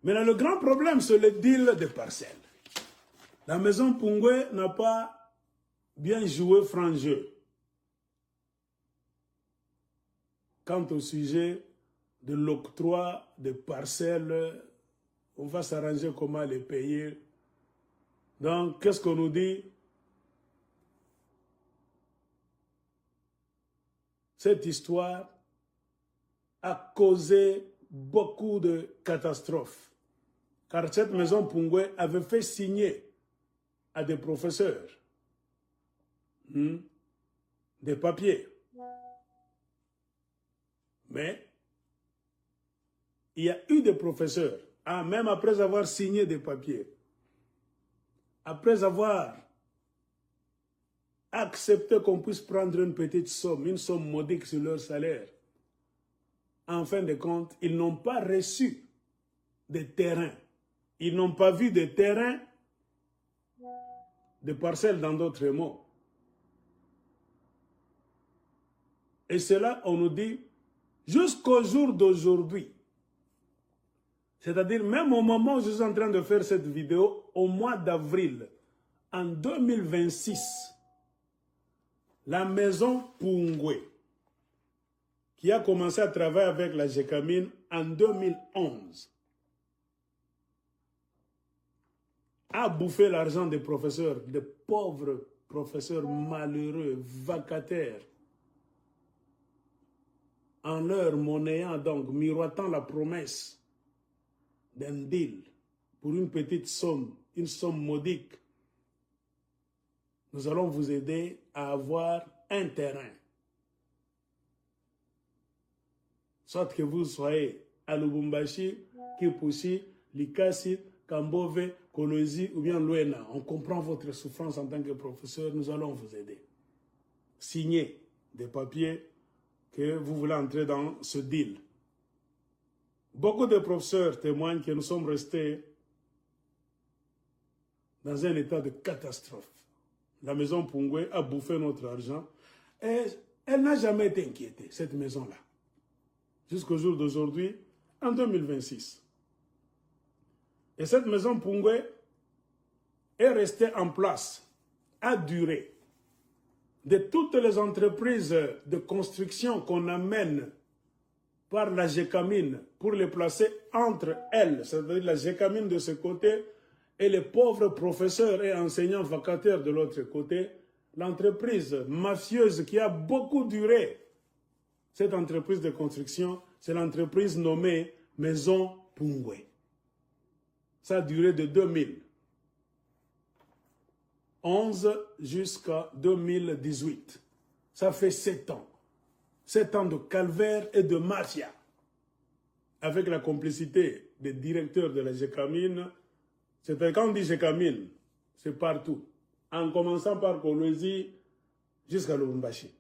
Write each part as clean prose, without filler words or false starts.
Maintenant, le grand problème, c'est le deal des parcelles. La maison Pungwe n'a pas bien joué franc jeu quant au sujet de l'octroi des parcelles. On va s'arranger comment les payer. Donc, qu'est-ce qu'on nous dit? Cette histoire a causé beaucoup de catastrophes. Car cette maison Pungwe avait fait signer à des professeurs des papiers. Mais il y a eu des professeurs, même après avoir signé des papiers, après avoir accepté qu'on puisse prendre une petite somme, une somme modique sur leur salaire, en fin de compte, ils n'ont pas reçu de terrain. Ils n'ont pas vu de terrain, de parcelles dans d'autres mots. Et cela, on nous dit, jusqu'au jour d'aujourd'hui, c'est-à-dire même au moment où je suis en train de faire cette vidéo, au mois d'avril, en 2026, la maison Pungwe, qui a commencé à travailler avec la Gécamine en 2011, a bouffé l'argent des professeurs, des pauvres professeurs malheureux, vacataires, en leur monnayant donc, miroitant la promesse d'un deal pour une petite somme, une somme modique. Nous allons vous aider à avoir un terrain. Soit que vous soyez à Lubumbashi, Kipushi, Likasi, Kambove, Kolosi ou bien Luena. On comprend votre souffrance en tant que professeur, nous allons vous aider. Signez des papiers que vous voulez entrer dans ce deal. Beaucoup de professeurs témoignent que nous sommes restés dans un état de catastrophe. La maison Pungwe a bouffé notre argent et elle n'a jamais été inquiétée, cette maison-là. Jusqu'au jour d'aujourd'hui, en 2026. Et cette maison Pungwe est restée en place, a duré. De toutes les entreprises de construction qu'on amène par la Gécamine pour les placer entre elles, c'est-à-dire la Gécamine de ce côté et les pauvres professeurs et enseignants vacataires de l'autre côté, l'entreprise mafieuse qui a beaucoup duré, cette entreprise de construction, c'est l'entreprise nommée Maison Pungwe. Ça a duré de 2011 jusqu'à 2018. Ça fait 7 ans. 7 ans de calvaire et de mafia. Avec la complicité des directeurs de la Gécamine. Quand on dit Gécamine, c'est partout. En commençant par Kolosi jusqu'à Lubumbashi.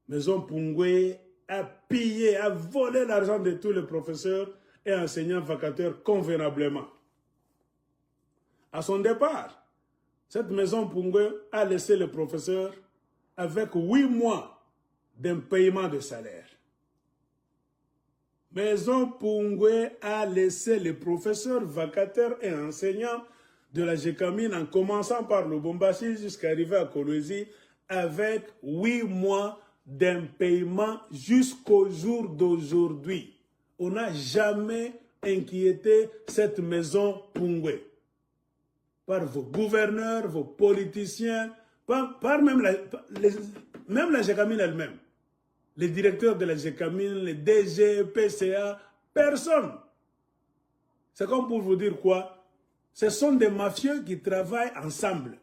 Maison Pungwe a pillé, a volé l'argent de tous les professeurs et enseignants vacataires convenablement. À son départ, cette maison Pungwe a laissé les professeurs avec 8 mois d'un paiement de salaire. Maison Pungwe a laissé les professeurs vacataires et enseignants de la Gécamine, en commençant par le Lubumbashi jusqu'à arriver à Kolwezi, avec 8 mois d'un paiement jusqu'au jour d'aujourd'hui. On n'a jamais inquiété cette maison Pungwe. Par vos gouverneurs, vos politiciens, par même la Gécamine elle-même. Les directeurs de la Gécamine, les DG, PCA, personne. C'est comme pour vous dire quoi? Ce sont des mafieux qui travaillent ensemble.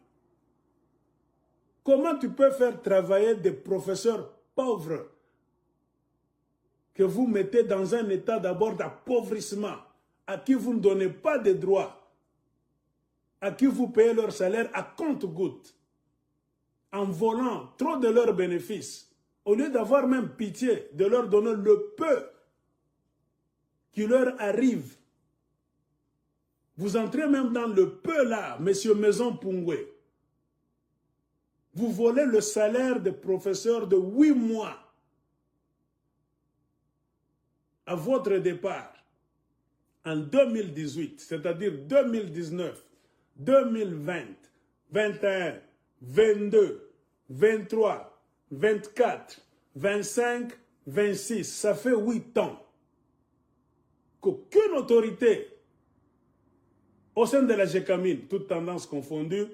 Comment tu peux faire travailler des professeurs pauvres que vous mettez dans un état d'abord d'appauvrissement, à qui vous ne donnez pas de droits, à qui vous payez leur salaire à compte-gouttes, en volant trop de leurs bénéfices, au lieu d'avoir même pitié de leur donner le peu qui leur arrive. Vous entrez même dans le peu là, monsieur Maison Pungwe. Vous volez le salaire des professeurs de 8 mois à votre départ. en 2018, c'est-à-dire 2019, 2020, 21, 22, 23, 24, 25, 26, ça fait 8 ans qu'aucune autorité au sein de la GECAMIN, toutes tendances confondues,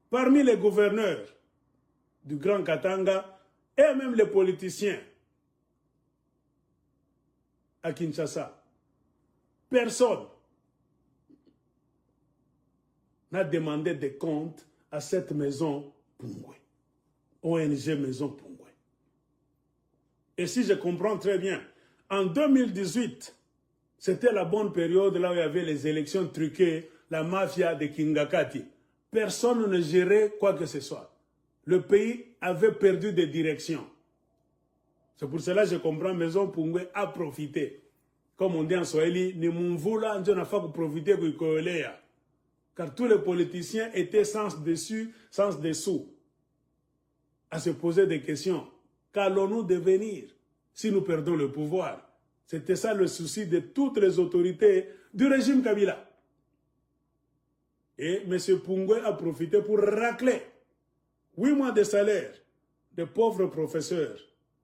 parmi les gouverneurs du Grand Katanga et même les politiciens à Kinshasa, personne n'a demandé des comptes à cette maison Pungwe, ONG Maison Pungwe. Et si je comprends très bien, en 2018, c'était la bonne période là où il y avait les élections truquées, la mafia de Kingakati. Personne ne gérait quoi que ce soit. Le pays avait perdu de direction. C'est pour cela que je comprends Maison Pungwe a profité. Comme on dit en Swahili, ni mumvula ndio nafaa profiter kuikoelea. Car tous les politiciens étaient sans dessus, sans dessous, à se poser des questions. Qu'allons-nous devenir si nous perdons le pouvoir? C'était ça le souci de toutes les autorités du régime Kabila. Et M. Pungwe a profité pour racler 8 mois de salaire de pauvres professeurs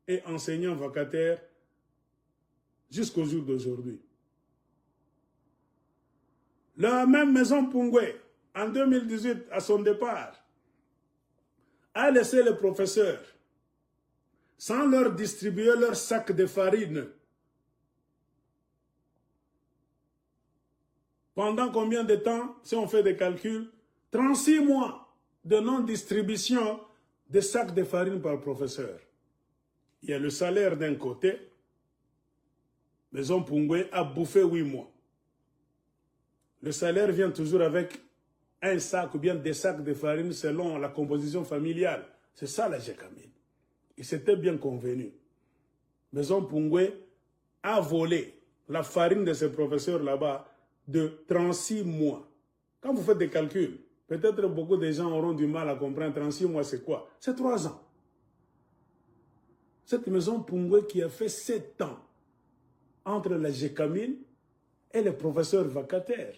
et enseignants vacataires jusqu'au jour d'aujourd'hui. La même Maison Pungwe, en 2018, à son départ, a laissé les professeurs sans leur distribuer leur sac de farine. Pendant combien de temps, si on fait des calculs, 36 mois de non-distribution de sacs de farine par professeur. Il y a le salaire d'un côté, Maison Pungwe a bouffé 8 mois. Le salaire vient toujours avec un sac ou bien des sacs de farine selon la composition familiale. C'est ça la GECAMIN. Il s'était bien convenu. Maison Pungwe a volé la farine de ses professeurs là-bas de 36 mois. Quand vous faites des calculs, peut-être beaucoup de gens auront du mal à comprendre 36 mois c'est quoi. C'est 3 ans. Cette Maison Pungwe qui a fait 7 ans entre la GECAMIN et les professeurs vacataires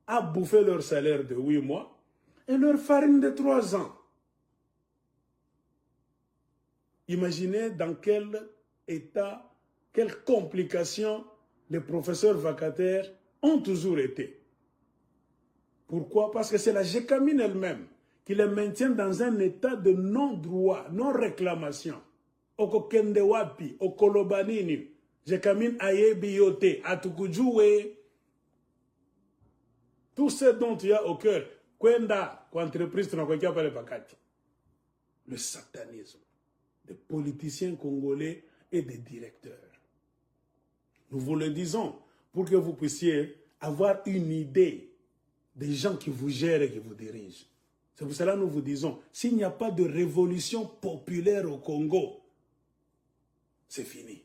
a bouffé leur salaire de 8 mois et leur farine de 3 ans. Imaginez dans quel état, quelles complications les professeurs vacataires ont toujours été. Pourquoi? Parce que c'est la GECAMIN elle-même qui les maintient dans un état de non-droit, non-réclamation. Okokende wapi, okolobanini, GECAMIN ayebi yote, atukujue. Tout ce dont tu as au cœur, kwenda, entreprise, tu n'as pas le pakati. Le satanisme des politiciens congolais et des directeurs. Nous vous le disons pour que vous puissiez avoir une idée des gens qui vous gèrent et qui vous dirigent. C'est pour cela que nous vous disons, s'il n'y a pas de révolution populaire au Congo, c'est fini.